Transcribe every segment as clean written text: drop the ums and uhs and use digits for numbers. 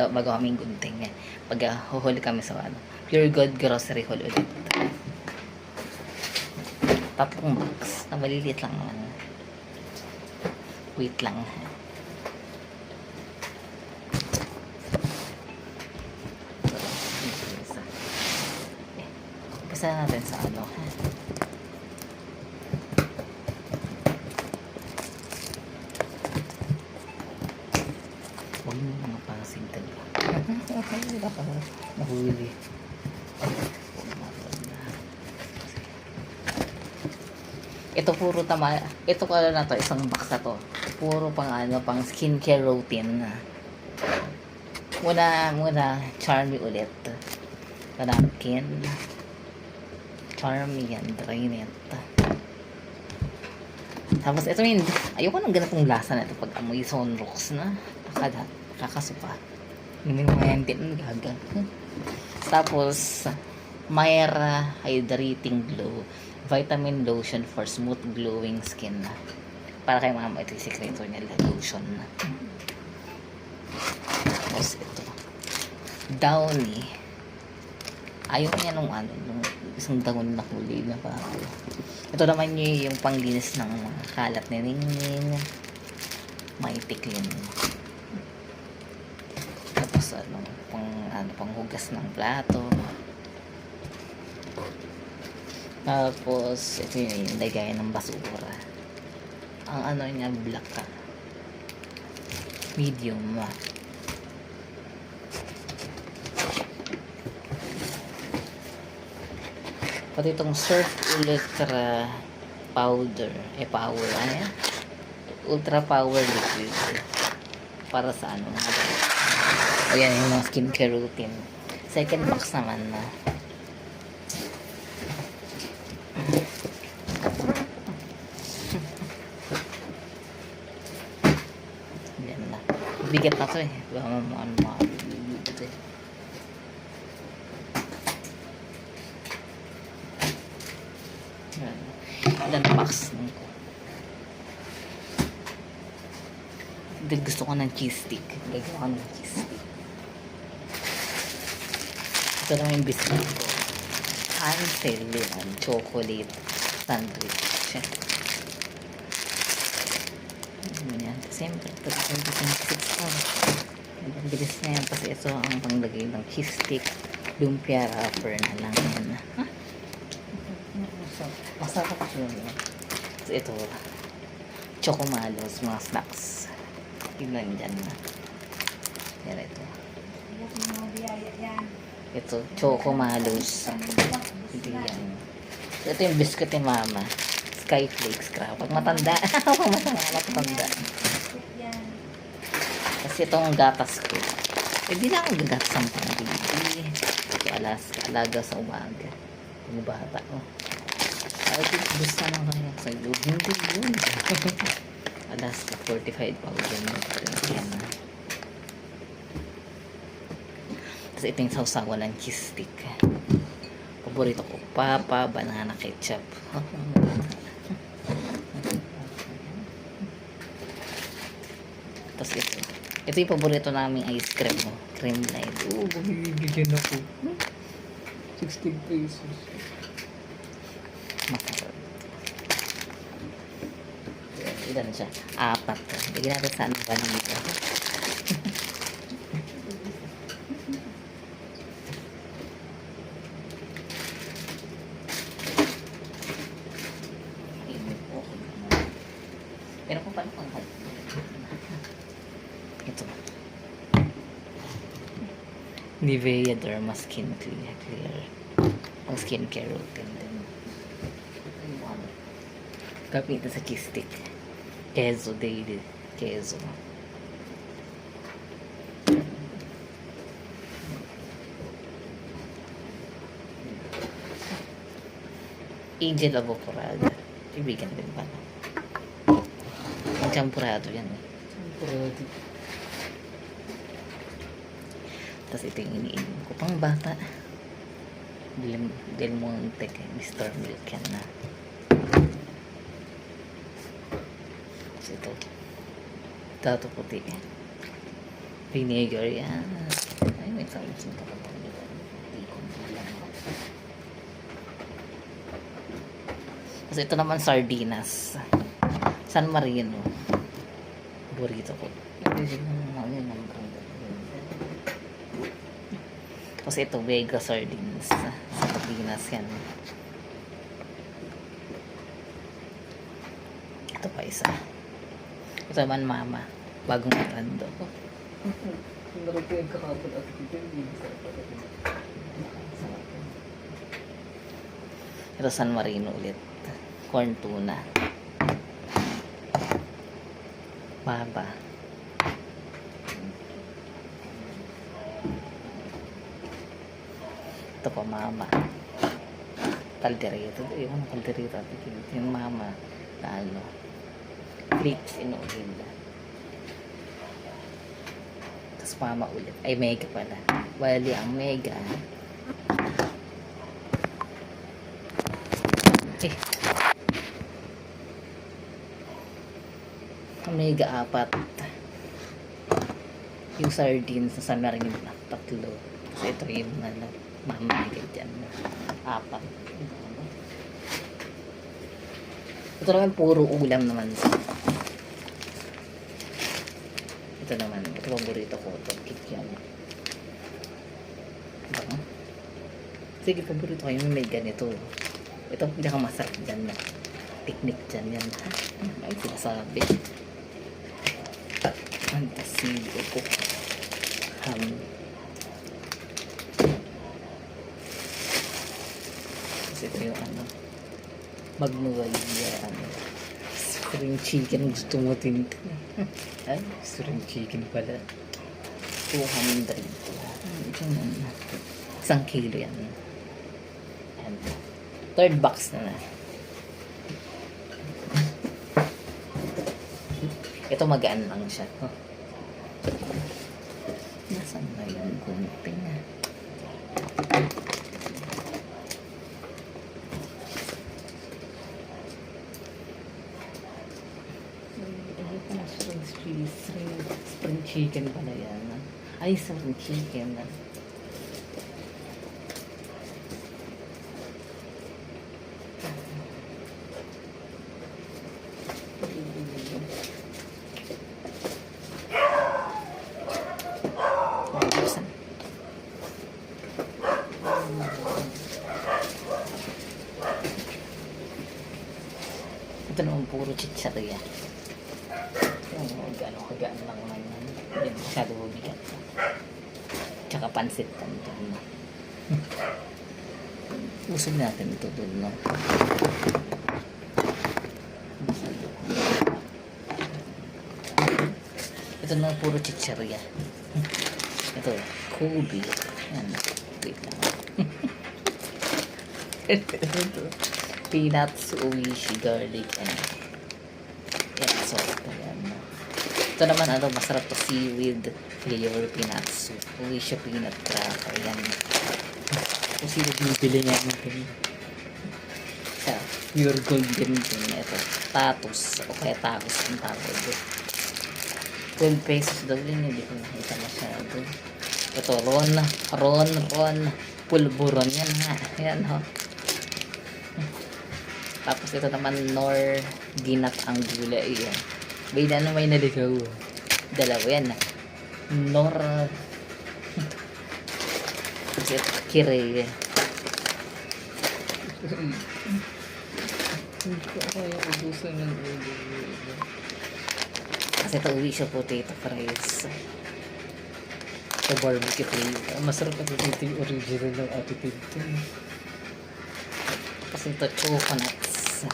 bago kaming gunting eh. Pag huhuli kami sa ano, Pure Gold grocery haul ulit. 3 box na maliliit lang naman. Wait lang. Umpisa natin sa ano. Huwag mo mga pasig talaga. Nahuli. Ito puro tama. Ito ko na to, isang box na to. Puro pang ano, pang skincare routine. Muna Charmy ulit. Napkin. Charmy yan, Drainet. Tapos ito yun, ayoko ng ganitong lasa na ito pag amoy Sunrocks na. Kakasupa. Hindi mo yan din gaga. Tapos, Myra Hydrating Glow. Vitamin lotion for smooth glowing skin. Para kay mama, ito yung sekreto niya, lotion. Tapos ito. Downy. Ayaw niya nung ano, nung isang dahon na huli na pa. Ito naman yung panglinis ng kalat ni Ningning. May tiklin. Tapos panghugas ng plato. Tapos ito yung lagay ng basura. Ang ano niya, black ka. Medium. Pati itong Surf Ultra powder. Power. Ano yan? Ultra power liquid. Para sa ano. O yan, yung mga skincare routine. Second box naman na. Yan na. Bigat na to eh. Baka mabigat eh. Ilan box nung ko. Gusto ko ng cheese stick. Gagawa ko ng cheese stick. Ito naman yung biscuit ko. Ansel yan. Chocolate sandwich. Yan. Siyempre, ito yung biscuit ko. Ang bilis na yan. Kasi ito ang panglagay ng cheese stick. Lumpia wrapper na lang yan. Ha? Masarap yun. So, ito. Chocomalos, mga snacks. Yun lang dyan na. Yan ito. Ito, Chocomalos. Hindi yan. So, ito yung biscuit ni mama. Skyflakes crab. Pag matanda. Matanda. Kasi itong gatas ko. Hindi na akong gatas ang pang-baby. Ito alaga sa umaga. Yung bata ko. Ay, gusto naman kaya sa iyo. Hindi yun. Alaska, 45 powder. Yan. Tapos ito yung sausawa ng cheese stick. Paborito ko. Papa, banana ketchup. Tapos ito. Ito yung paborito naming ice cream. Cream light. Bumibigyan ako. 16 pesos. Masarap. Ilan siya? 4. Bigyan natin sa ano ba nito. Pero kung paano pang ito. Nivea Derma Skin Clear. Ang skincare routine din. Kapita sa cheese stick. Queso daily. Queso. Angel avocado. Ibigan din pala. Ang champurado yan eh. Champurado. Tapos ito yung iniinom ko. Pang bata. Del Monte. Mr. Milk yan na. Ito. Tato puti. Vinegar yan. Ay, may sound ka pa pa. Hindi ko lang. Kasi ito naman sardinas. San Marino. Burrito ko. Tapos ito, Vega sardines. Sa Pilipinas yan. Ito pa isa. Ito naman mama. Bagong brando. Laro ko yung kakapon at hindi Ito San Marino ulit. Corn tuna. Baba. Ito pa mama. Calderito. Yung calderito. Yung mama. Talo. Grapes in oil. Tapos mama ulit. Ay, mega pala. Bali ang mega. Eh. Omega 4. Yung sardines sa San Marino 3. Kasi ito yung mamamigay dyan. 4. Ito naman puro ulam naman. Ito naman. Ito paborito ko. Ito kikyan. Diba? Sige, paborito ko yung may ganito. Ito, hindi ka masarap dyan na. Picnic dyan yan. Ay, sinasabi. Fantasilo ko. Kasi ito yung Magnolia, spring chicken. Gusto mo tinta. Ay, spring chicken pala. 200. Isang kilo yan. And third box na. Ito magaan lang siya. Oh. Nasaan na yung gunting na? Spring chicken pala yan. Ay, spring chicken. Ito naman puro chicharia. Gano'ng kagaan lang naman. Hindi masyado bigat. Tsaka pansit canton. Usog natin ito dun, no? Ito na puro chicharia. Ito, Kobe. Yan. Wait lang. Peanuts, uwishi, garlic, and yan, salt. Yan. Ito naman, masarap to seaweed flavor peanut soup. Uwishi peanut cracker. Yan. Kung sino binibili niya natin. Pure gold din din. Ito, tatus. O kaya tacos ang tawag. 12 pesos daw din. Hindi ko nakita masyado. Ito, ron. Pulburon. Yan nga. Yan, ho. Tapos ito naman, nor ginak ang gulay. Yan. Bayda na may naligaw. Dalawa yan. Nor kire. Hindi ko kaya ubusan ng ulo. Kasi ito uwi siya potato fries. Ito barbecue flavor. Masarap at ito yung original ng attitude to. Kasi ito coconuts.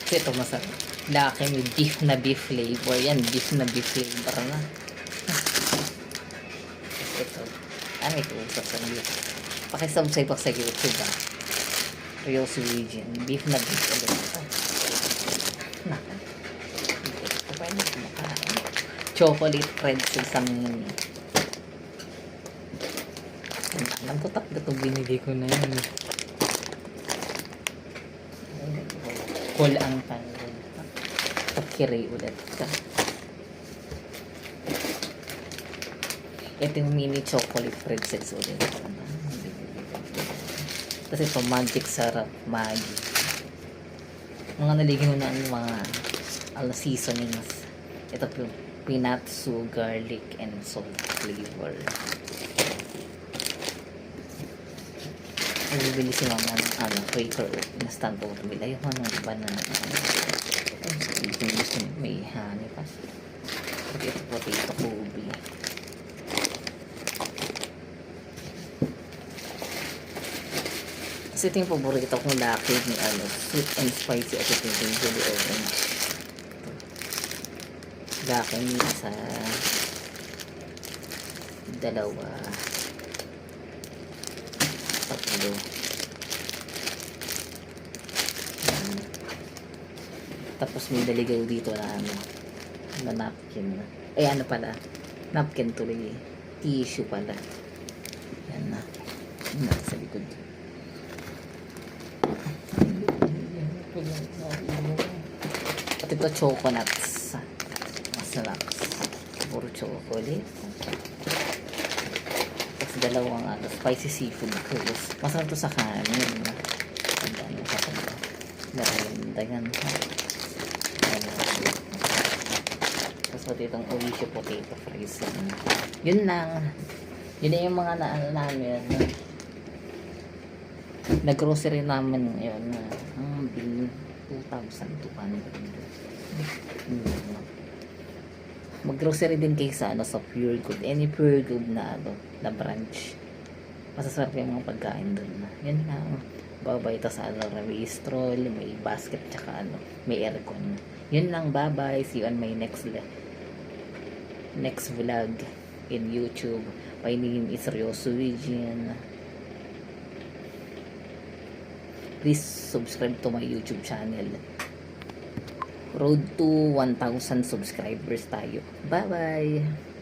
Kasi ito masarap. Laki may beef na beef flavor. Yan, beef na beef flavor na. Kasi ito. Ano ito? Sa beef. Pakisubscribe pa sa YouTube ah. Real Sweden. Beef na beef ulit. Ito pa yung kumakain. Chocolate pretzels ang alam ko tatlo ito binili ko na yun. Cool ang tanong. Takiri ulit. Ito yung mini chocolate pretzels ulit. Tapos ito, magic syrup, Maggi. Mga naligyan mo na ang mga seasonings. Ito po, peanut, garlic, and salt flavor. Bibili si mama ng Quaker Oat, instant oatmeal. Ayoko ng iba na gusto may honey pa. Ito potato Kobe. Kasi ito yung paborito kong laki ni sweet and spicy at ito yung chili orange. Laki ni sa dalawa, tatlo. Tapos may daligaw dito na napkin. Ay, napkin tuloy. Tissue pala. Yan na. Sa likod. At ito, choconuts. Masarap. Puro chocolate. Tapos dalawang spicy seafood curls. Masarap to sa kanin. Tandaan mo sa kanya. Dagan ha. Tapos pati itong Orisho potato fries. Yun lang. Yun na yung mga namin. Nag-grocery namin ngayon. Ang bill 2,200. Mag-grocery din kayo sa sa Pure Good. Any Pure Good na na branch. Masasarap yung mga pagkain doon. Yan lang. Bye-bye. Tapos may stroll, may basket, tsaka may aircon. Yun lang. Bye-bye. See you on my next vlog in YouTube. My name is Ryoso Eugene. Please subscribe to my YouTube channel. Road to 1,000 subscribers tayo. Bye-bye!